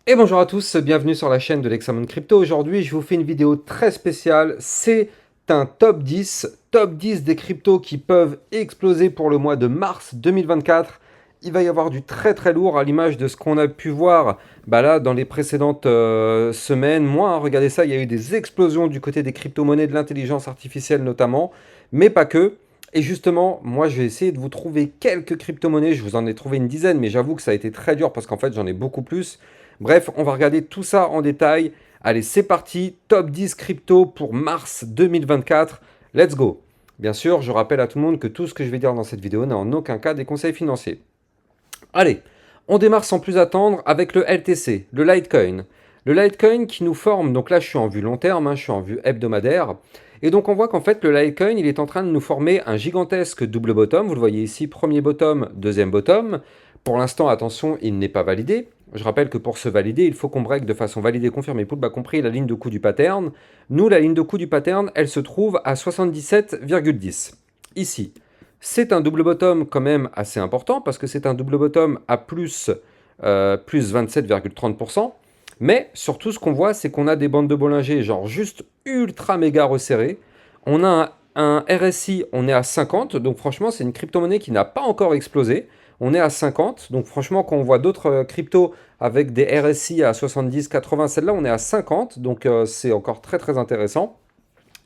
Et bonjour à tous, bienvenue sur la chaîne de l'Hexamon Crypto. Aujourd'hui, je vous fais une vidéo très spéciale. C'est un top 10 des cryptos qui peuvent exploser pour le mois de mars 2024. Il va y avoir du très lourd à l'image de ce qu'on a pu voir là, dans les précédentes semaines. Regardez ça, il y a eu des explosions du côté des crypto-monnaies, de l'intelligence artificielle notamment, mais pas que. Et justement, moi, je vais essayer de vous trouver quelques crypto-monnaies. Je vous en ai trouvé une dizaine, mais j'avoue que ça a été très dur parce qu'en fait, j'en ai beaucoup plus. Bref, on va regarder tout ça en détail. Allez, c'est parti. Top 10 crypto pour mars 2024. Let's go. Bien sûr, je rappelle à tout le monde que tout ce que je vais dire dans cette vidéo n'a en aucun cas des conseils financiers. Allez, on démarre sans plus attendre avec le LTC, le Litecoin. Le Litecoin qui nous forme, donc là je suis en vue long terme, je suis en vue hebdomadaire. Et donc on voit qu'en fait le Litecoin il est en train de nous former un gigantesque double bottom. Vous le voyez ici, premier bottom, deuxième bottom. Pour l'instant, attention, il n'est pas validé. Je rappelle que pour se valider, il faut qu'on break de façon validée, confirmée, pool bas compris, la ligne de coup du pattern. Nous, la ligne de coup du pattern, elle se trouve à 77,10. Ici, c'est un double bottom quand même assez important parce que c'est un double bottom à plus 27,30%. Mais surtout, ce qu'on voit, c'est qu'on a des bandes de Bollinger genre juste ultra méga resserrées. On a un RSI, on est à 50. Donc franchement, c'est une crypto-monnaie qui n'a pas encore explosé. On est à 50. Donc franchement, quand on voit d'autres cryptos avec des RSI à 70, 80, celle-là, on est à 50. Donc c'est encore très intéressant.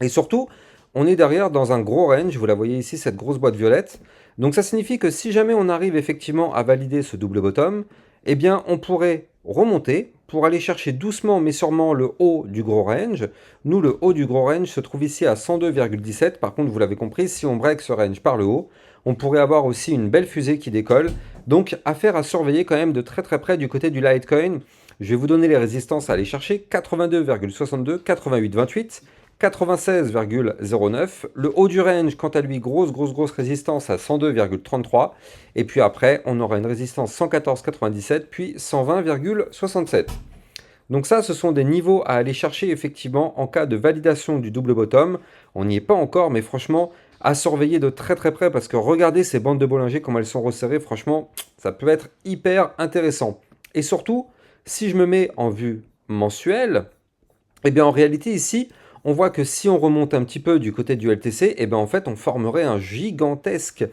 Et surtout, on est derrière dans un gros range. Vous la voyez ici, cette grosse boîte violette. Donc ça signifie que si jamais on arrive effectivement à valider ce double bottom, eh bien on pourrait remonter pour aller chercher doucement mais sûrement le haut du gros range. Nous, le haut du gros range se trouve ici à 102,17. Par contre, vous l'avez compris, si on break ce range par le haut, on pourrait avoir aussi une belle fusée qui décolle. Donc, affaire à surveiller quand même de très près du côté du Litecoin. Je vais vous donner les résistances à aller chercher. 82,62, 88,28, 96,09. Le haut du range, quant à lui, grosse résistance à 102,33. Et puis après, on aura une résistance 114,97, puis 120,67. Donc ça, ce sont des niveaux à aller chercher effectivement en cas de validation du double bottom. On n'y est pas encore, mais franchement, à surveiller de très près parce que regardez ces bandes de Bollinger, comme elles sont resserrées, franchement, ça peut être hyper intéressant. Et surtout, si je me mets en vue mensuelle, eh bien en réalité ici, on voit que si on remonte un petit peu du côté du LTC, eh bien en fait on formerait un gigantesque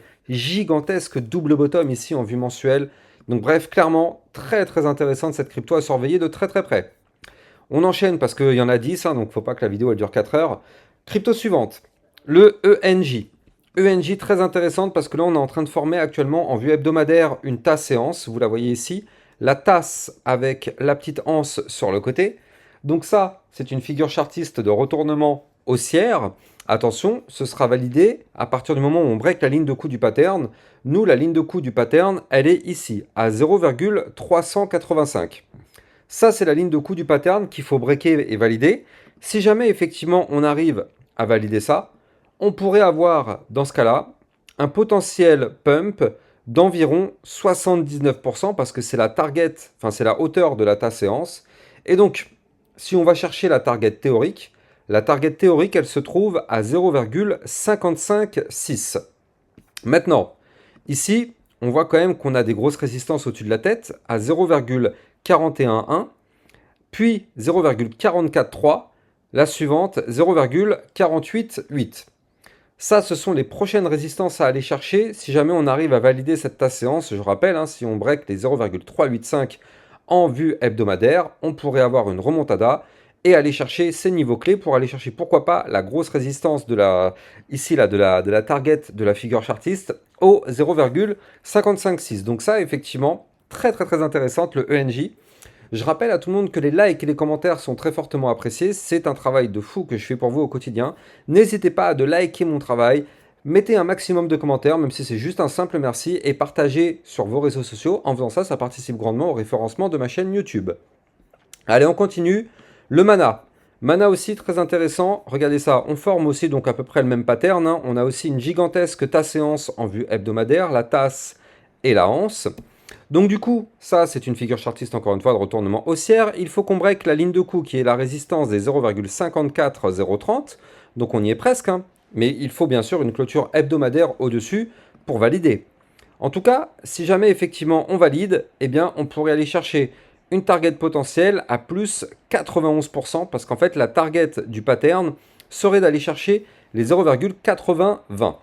double bottom ici en vue mensuelle. Donc bref, clairement, très intéressante cette crypto à surveiller de très près. On enchaîne parce qu'il y en a 10, donc faut pas que la vidéo elle dure 4 heures. Crypto suivante, le ENJ. ENJ très intéressante parce que là on est en train de former actuellement en vue hebdomadaire une tasse séance, vous la voyez ici, la tasse avec la petite anse sur le côté. Donc ça, c'est une figure chartiste de retournement haussière. Attention, ce sera validé à partir du moment où on break la ligne de coup du pattern. Nous, la ligne de coup du pattern, elle est ici, à 0,385. Ça, c'est la ligne de coup du pattern qu'il faut breaker et valider. Si jamais, effectivement, on arrive à valider ça, on pourrait avoir, dans ce cas-là, un potentiel pump d'environ 79% parce que c'est la target, enfin c'est la hauteur de la ta séance. Et donc, si on va chercher la target théorique, elle se trouve à 0,556. Maintenant, ici, on voit quand même qu'on a des grosses résistances au-dessus de la tête à 0,411, puis 0,443, la suivante 0,488. Ça, ce sont les prochaines résistances à aller chercher si jamais on arrive à valider cette tasse séance. Je rappelle, si on break les 0,385 en vue hebdomadaire, on pourrait avoir une remontada et aller chercher ces niveaux clés pour aller chercher, pourquoi pas, la grosse résistance de la, ici là, de la target de la figure chartiste au 0,556. Donc ça, effectivement, très intéressante, le ENJ. Je rappelle à tout le monde que les likes et les commentaires sont très fortement appréciés. C'est un travail de fou que je fais pour vous au quotidien. N'hésitez pas à de liker mon travail. Mettez un maximum de commentaires, même si c'est juste un simple merci, et partagez sur vos réseaux sociaux. En faisant ça, ça participe grandement au référencement de ma chaîne YouTube. Allez, on continue. Le mana. Mana aussi très intéressant. Regardez ça. On forme aussi donc à peu près le même pattern. On a aussi une gigantesque tasse séance en vue hebdomadaire, la tasse et la anse. Donc du coup, ça c'est une figure chartiste encore une fois de retournement haussière. Il faut qu'on break la ligne de coup qui est la résistance des 0,54030. Donc on y est presque. Mais il faut bien sûr une clôture hebdomadaire au-dessus pour valider. En tout cas, si jamais effectivement on valide, eh bien on pourrait aller chercher une target potentielle à plus 91%, parce qu'en fait, la target du pattern serait d'aller chercher les 0,8020.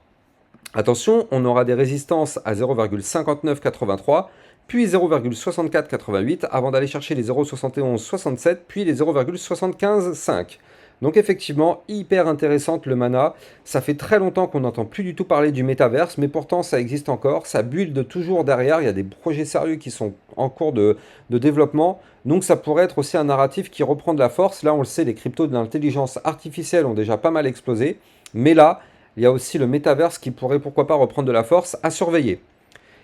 Attention, on aura des résistances à 0,5983, puis 0,6488, avant d'aller chercher les 0,7167, puis les 0,755. Donc effectivement, hyper intéressante le mana. Ça fait très longtemps qu'on n'entend plus du tout parler du métaverse, mais pourtant ça existe encore. Ça build toujours derrière. Il y a des projets sérieux qui sont en cours de développement. Donc ça pourrait être aussi un narratif qui reprend de la force. Là, on le sait, les cryptos de l'intelligence artificielle ont déjà pas mal explosé. Mais là, il y a aussi le métaverse qui pourrait pourquoi pas reprendre de la force à surveiller.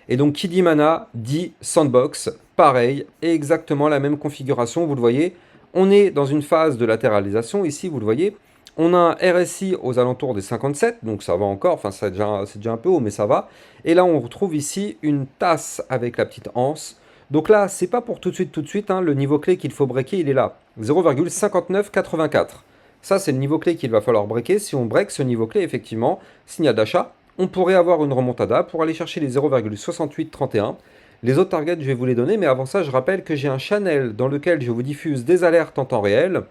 Et donc qui dit mana dit sandbox, pareil, et exactement la même configuration, vous le voyez. On est dans une phase de latéralisation ici, vous le voyez. On a un RSI aux alentours des 57, donc ça va encore, enfin c'est déjà un peu haut, mais ça va. Et là on retrouve ici une tasse avec la petite anse. Donc là, c'est pas pour tout de suite, hein, le niveau clé qu'il faut breaker, il est là, 0,5984. Ça, c'est le niveau clé qu'il va falloir breaker. Si on break ce niveau clé, effectivement, signal d'achat, on pourrait avoir une remontada pour aller chercher les 0,6831. Les autres targets, je vais vous les donner, mais avant ça, je rappelle que j'ai un channel dans lequel je vous diffuse des alertes en temps réel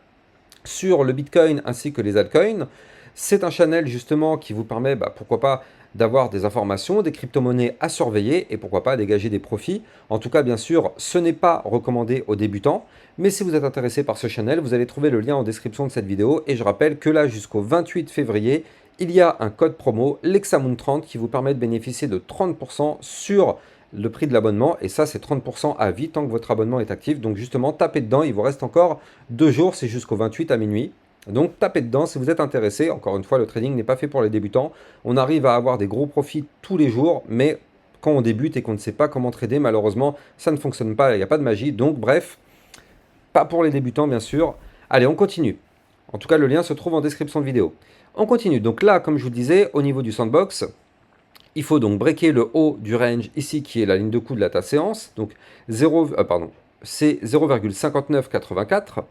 sur le Bitcoin ainsi que les altcoins. C'est un channel justement qui vous permet, pourquoi pas, d'avoir des informations, des crypto-monnaies à surveiller et pourquoi pas dégager des profits. En tout cas, bien sûr, ce n'est pas recommandé aux débutants, mais si vous êtes intéressé par ce channel, vous allez trouver le lien en description de cette vidéo. Et je rappelle que là, jusqu'au 28 février, il y a un code promo, l'Hexamoon30, qui vous permet de bénéficier de 30% sur le prix de l'abonnement, et ça c'est 30% à vie tant que votre abonnement est actif. Donc justement, tapez dedans, il vous reste encore 2 jours, c'est jusqu'au 28 à minuit. Donc tapez dedans si vous êtes intéressé. Encore une fois, le trading n'est pas fait pour les débutants. On arrive à avoir des gros profits tous les jours, mais quand on débute et qu'on ne sait pas comment trader, malheureusement, ça ne fonctionne pas, il n'y a pas de magie. Donc bref, pas pour les débutants bien sûr. Allez, on continue. En tout cas, le lien se trouve en description de vidéo. On continue. Donc là, comme je vous disais, au niveau du sandbox, il faut donc breaker le haut du range ici qui est la ligne de coup de la tasse séance. Donc c'est 0,5984.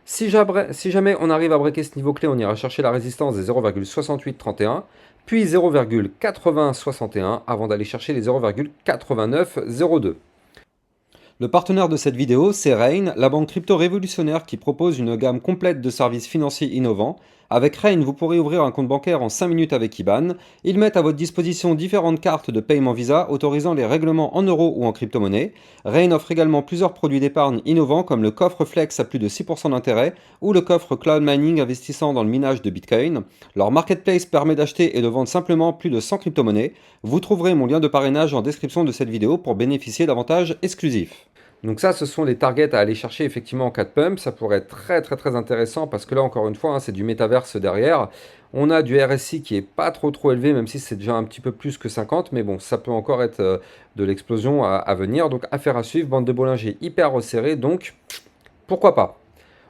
Si jamais on arrive à breaker ce niveau clé, on ira chercher la résistance des 0,6831, puis 0,8061 avant d'aller chercher les 0,8902. Le partenaire de cette vidéo, c'est Rain, la banque crypto révolutionnaire qui propose une gamme complète de services financiers innovants. Avec Rain, vous pourrez ouvrir un compte bancaire en 5 minutes avec IBAN. Ils mettent à votre disposition différentes cartes de paiement Visa autorisant les règlements en euros ou en crypto-monnaie. Rain offre également plusieurs produits d'épargne innovants comme le coffre Flex à plus de 6% d'intérêt ou le coffre Cloud Mining investissant dans le minage de Bitcoin. Leur marketplace permet d'acheter et de vendre simplement plus de 100 crypto-monnaies. Vous trouverez mon lien de parrainage en description de cette vidéo pour bénéficier d'avantages exclusifs. Donc ça, ce sont les targets à aller chercher effectivement en cas de pump. Ça pourrait être très intéressant parce que là, encore une fois, hein, c'est du métaverse derrière. On a du RSI qui est pas trop élevé, même si c'est déjà un petit peu plus que 50. Mais bon, ça peut encore être de l'explosion à venir. Donc affaire à suivre, bande de Bollinger hyper resserrée. Donc pourquoi pas.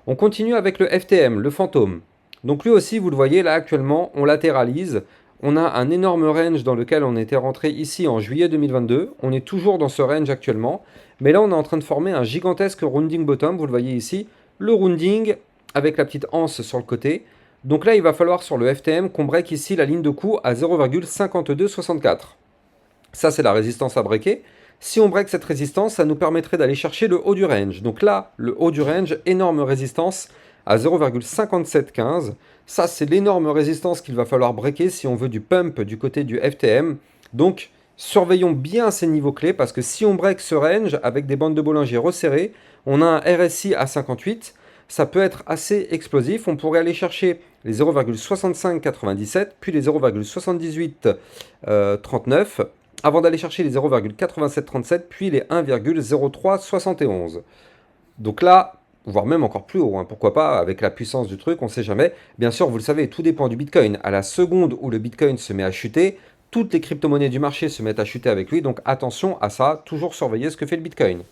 On continue avec le FTM, le fantôme. Donc lui aussi, vous le voyez, là actuellement, on latéralise. On a un énorme range dans lequel on était rentré ici en juillet 2022. On est toujours dans ce range actuellement. Mais là, on est en train de former un gigantesque rounding bottom. Vous le voyez ici. Le rounding avec la petite anse sur le côté. Donc là, il va falloir sur le FTM qu'on break ici la ligne de coup à 0,5264. Ça, c'est la résistance à breaker. Si on break cette résistance, ça nous permettrait d'aller chercher le haut du range. Donc là, le haut du range, énorme résistance à 0,5715. Ça, c'est l'énorme résistance qu'il va falloir breaker si on veut du pump du côté du FTM. Donc, surveillons bien ces niveaux clés parce que si on break ce range avec des bandes de Bollinger resserrées, on a un RSI à 58. Ça peut être assez explosif. On pourrait aller chercher les 0,6597, puis les 0,7839, avant d'aller chercher les 0,8737, puis les 1,0371. Donc là, voire même encore plus haut, hein, pourquoi pas, avec la puissance du truc, on ne sait jamais. Bien sûr, vous le savez, tout dépend du Bitcoin. À la seconde où le Bitcoin se met à chuter, toutes les crypto-monnaies du marché se mettent à chuter avec lui, donc attention à ça, toujours surveiller ce que fait le Bitcoin.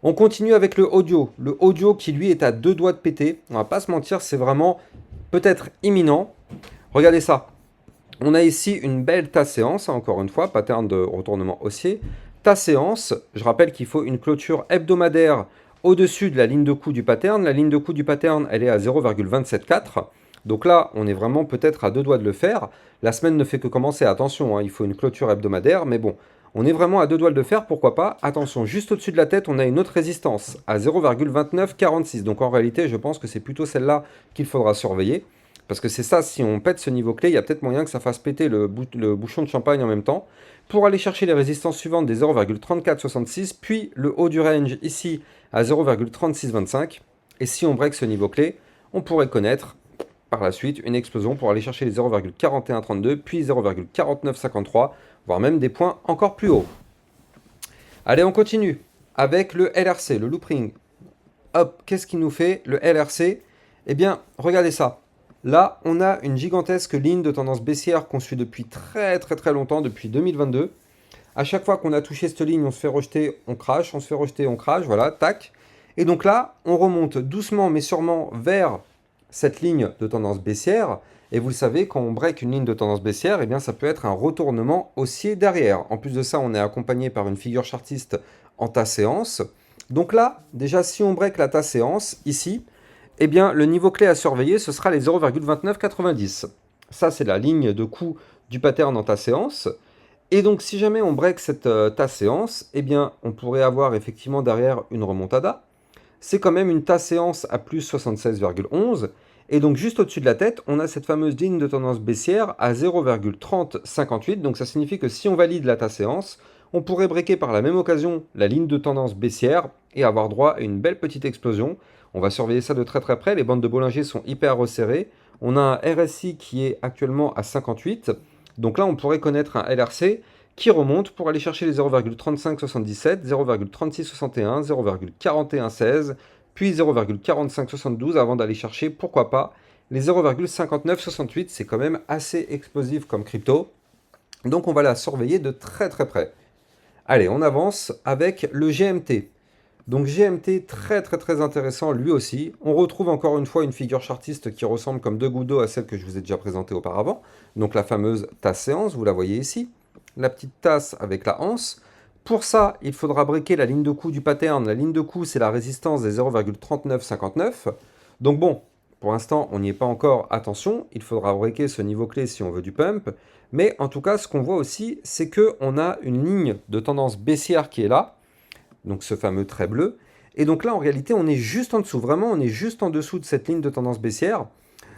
On continue avec le audio qui lui est à 2 doigts de péter, on va pas se mentir, c'est vraiment peut-être imminent. Regardez ça, on a ici une belle tasse séance, encore une fois, pattern de retournement haussier. Tasse séance, je rappelle qu'il faut une clôture hebdomadaire au-dessus de la ligne de coup du pattern. La ligne de coup du pattern, elle est à 0,274. Donc là, on est vraiment peut-être à 2 doigts de le faire. La semaine ne fait que commencer, attention, hein, il faut une clôture hebdomadaire, mais bon, On est vraiment à deux doigts de le faire, pourquoi pas. Attention, juste au-dessus de la tête, on a une autre résistance à 0,2946. Donc en réalité, je pense que c'est plutôt celle-là qu'il faudra surveiller. Parce que c'est ça, si on pète ce niveau clé, il y a peut-être moyen que ça fasse péter le bouchon de champagne en même temps. Pour aller chercher les résistances suivantes des 0,3466, puis le haut du range ici à 0,3625. Et si on break ce niveau clé, on pourrait connaître par la suite une explosion pour aller chercher les 0,4132, puis 0,4953, voire même des points encore plus hauts. Allez, on continue avec le LRC, le loopring. Hop, qu'est-ce qu'il nous fait le LRC? Eh bien, regardez ça. Là, on a une gigantesque ligne de tendance baissière qu'on suit depuis très longtemps, depuis 2022. À chaque fois qu'on a touché cette ligne, on se fait rejeter, on crache, on se fait rejeter, on crache, voilà, tac. Et donc là, on remonte doucement mais sûrement vers cette ligne de tendance baissière. Et vous le savez, quand on break une ligne de tendance baissière, eh bien, ça peut être un retournement haussier derrière. En plus de ça, on est accompagné par une figure chartiste en tas séance. Donc là, déjà, si on break la tas séance, ici, eh bien, le niveau clé à surveiller, ce sera les 0,2990. Ça, c'est la ligne de coup du pattern en tas séance. Et donc, si jamais on break cette tas séance, eh bien, on pourrait avoir effectivement derrière une remontada. C'est quand même une tas séance à plus 76,11. Et donc, juste au-dessus de la tête, on a cette fameuse ligne de tendance baissière à 0,3058. Donc, ça signifie que si on valide la tas séance, on pourrait breaker par la même occasion la ligne de tendance baissière et avoir droit à une belle petite explosion. On va surveiller ça de très près. Les bandes de Bollinger sont hyper resserrées. On a un RSI qui est actuellement à 58. Donc là, on pourrait connaître un LRC qui remonte pour aller chercher les 0,3577, 0,3661, 0,4116, puis 0,4572 avant d'aller chercher, pourquoi pas, les 0,5968. C'est quand même assez explosif comme crypto. Donc on va la surveiller de très près. Allez, on avance avec le GMT. Donc GMT, très intéressant lui aussi. On retrouve encore une fois une figure chartiste qui ressemble comme deux gouttes d'eau à celle que je vous ai déjà présentée auparavant. Donc la fameuse tasse séance, vous la voyez ici. La petite tasse avec la anse. Pour ça, il faudra breaker la ligne de coup du pattern. La ligne de coup, c'est la résistance des 0,3959. Donc bon, pour l'instant, on n'y est pas encore. Attention, il faudra breaker ce niveau clé si on veut du pump. Mais en tout cas, ce qu'on voit aussi, c'est qu'on a une ligne de tendance baissière qui est là. Donc ce fameux trait bleu. Et donc là, en réalité, on est juste en dessous. Vraiment, on est juste en dessous de cette ligne de tendance baissière.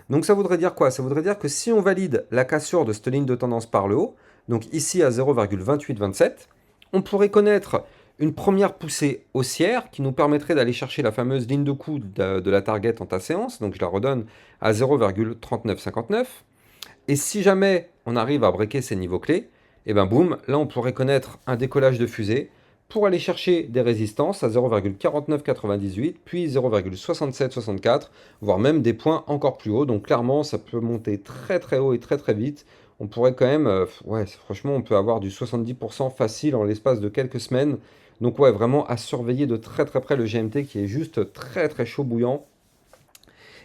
Donc ça voudrait dire quoi? Ça voudrait dire que si on valide la cassure de cette ligne de tendance par le haut, donc ici à 0,2827, on pourrait connaître une première poussée haussière qui nous permettrait d'aller chercher la fameuse ligne de coup de la target en ta séance. Donc je la redonne à 0,3959. Et si jamais on arrive à breaker ces niveaux clés, et ben boum, là on pourrait connaître un décollage de fusée pour aller chercher des résistances à 0,4998, puis 0,6764, voire même des points encore plus hauts. Donc clairement, ça peut monter très haut et très vite. On pourrait quand même, ouais, franchement, on peut avoir du 70% facile en l'espace de quelques semaines. Donc ouais, vraiment à surveiller de très près le GMT qui est juste très chaud bouillant.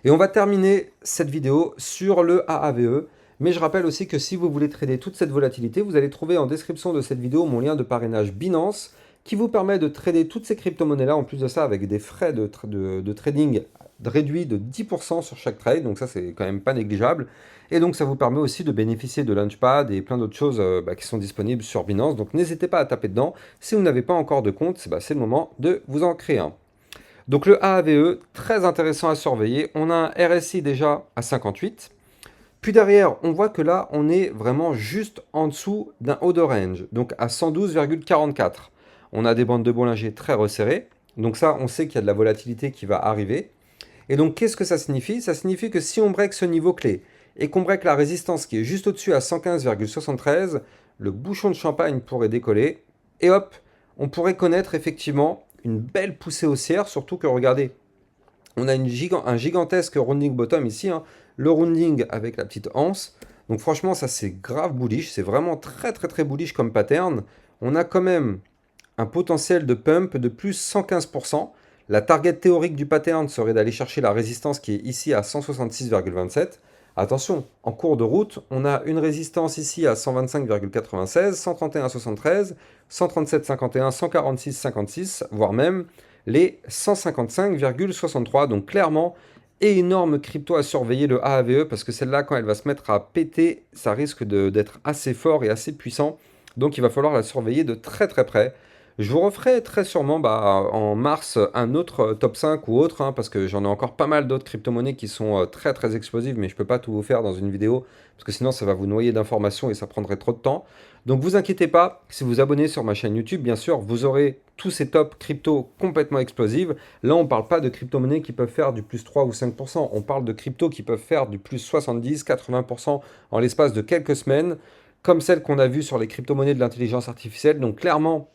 Et on va terminer cette vidéo sur le AAVE. Mais je rappelle aussi que si vous voulez trader toute cette volatilité, vous allez trouver en description de cette vidéo mon lien de parrainage Binance qui vous permet de trader toutes ces crypto-monnaies-là, en plus de ça, avec des frais de trading réduits de 10% sur chaque trade, donc ça, c'est quand même pas négligeable. Et donc, ça vous permet aussi de bénéficier de Launchpad et plein d'autres choses qui sont disponibles sur Binance, donc n'hésitez pas à taper dedans. Si vous n'avez pas encore de compte, c'est le moment de vous en créer un. Donc le AAVE, très intéressant à surveiller. On a un RSI déjà à 58. Puis derrière, on voit que là, on est vraiment juste en dessous d'un haut de range, donc à 112,44. On a des bandes de Bollinger très resserrées. Donc ça, on sait qu'il y a de la volatilité qui va arriver. Et donc, qu'est-ce que ça signifie? Ça signifie que si on break ce niveau clé et qu'on break la résistance qui est juste au-dessus à 115,73, le bouchon de champagne pourrait décoller. Et hop, on pourrait connaître effectivement une belle poussée haussière, surtout que, regardez, on a un gigantesque rounding bottom ici, hein, le rounding avec la petite anse. Donc franchement, ça c'est grave bullish, c'est vraiment très bullish comme pattern. On a quand même un potentiel de pump de plus 115%. La target théorique du pattern serait d'aller chercher la résistance qui est ici à 166,27. Attention, en cours de route, on a une résistance ici à 125,96, 131,73, 137,51, 146,56, voire même les 155,63. Donc clairement, énorme crypto à surveiller le AAVE parce que celle-là, quand elle va se mettre à péter, ça risque d'être assez fort et assez puissant. Donc il va falloir la surveiller de très très près. Je vous referai très sûrement en mars un autre top 5 ou autre, hein, parce que j'en ai encore pas mal d'autres crypto-monnaies qui sont très très explosives, mais je peux pas tout vous faire dans une vidéo, parce que sinon ça va vous noyer d'informations et ça prendrait trop de temps. Donc vous inquiétez pas, si vous abonnez sur ma chaîne YouTube, bien sûr, vous aurez tous ces top crypto complètement explosives. Là, on ne parle pas de crypto-monnaies qui peuvent faire du plus 3 ou 5%, on parle de crypto qui peuvent faire du plus 70-80% en l'espace de quelques semaines, comme celle qu'on a vue sur les crypto-monnaies de l'intelligence artificielle. Donc clairement,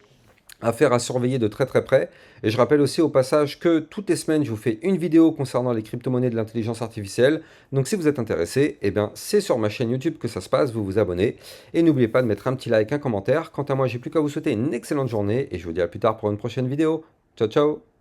affaire à surveiller de très très près. Et je rappelle aussi au passage que toutes les semaines, je vous fais une vidéo concernant les crypto-monnaies de l'intelligence artificielle. Donc si vous êtes intéressé, eh bien c'est sur ma chaîne YouTube que ça se passe, vous vous abonnez. Et n'oubliez pas de mettre un petit like, un commentaire. Quant à moi, j'ai plus qu'à vous souhaiter une excellente journée et je vous dis à plus tard pour une prochaine vidéo. Ciao ciao.